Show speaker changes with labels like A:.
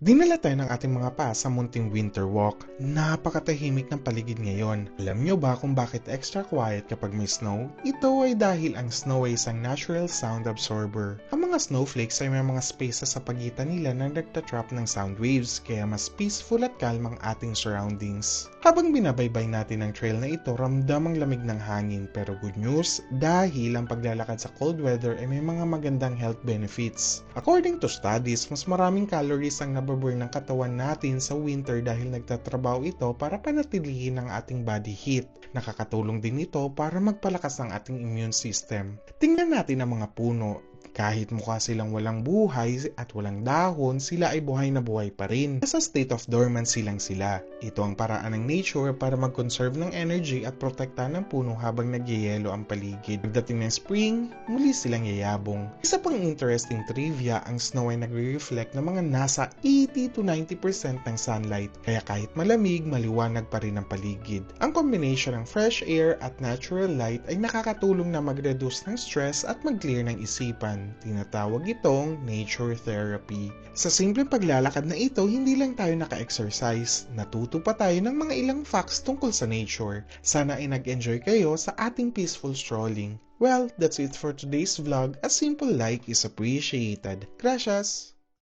A: Dinala tayo ng ating mga paa sa munting winter walk. Napakatahimik ng paligid ngayon. Alam nyo ba kung bakit extra quiet kapag may snow? Ito ay dahil ang snow ay isang natural sound absorber. Ang mga snowflakes ay may mga spaces sa pagitan nila na nagtatrap ng sound waves, kaya mas peaceful at calm ang ating surroundings. Habang binabaybay natin ang trail na ito, ramdam ang lamig ng hangin. Pero good news, dahil ang paglalakad sa cold weather ay may mga magandang health benefits. According to studies, mas maraming calories ang nababurn ng katawan natin sa winter dahil nagtatrabaho ito para panatilihin ang ating body heat. Nakakatulong din ito para magpalakas ng ating immune system. Tingnan natin ang mga puno. Kahit mukha silang walang buhay at walang dahon, sila ay buhay na buhay pa rin. Nasa state of dormancy lang sila. Ito ang paraan ng nature para mag-conserve ng energy at protektahan ng puno habang nagyayelo ang paligid. Pagdating ng spring, muli silang yayabong. Isa pang interesting trivia, ang snow ay nagre-reflect ng mga nasa 80 to 90% ng sunlight. Kaya kahit malamig, maliwanag pa rin ang paligid. Ang combination ng fresh air at natural light ay nakakatulong na mag-reduce ng stress at mag-clear ng isipan. Tinatawag itong nature therapy. Sa simpleng paglalakad na ito, hindi lang tayo naka-exercise. Natuto pa tayo ng mga ilang facts tungkol sa nature. Sana ay nag-enjoy kayo sa ating peaceful strolling. Well, that's it for today's vlog. A simple like is appreciated. Gracias!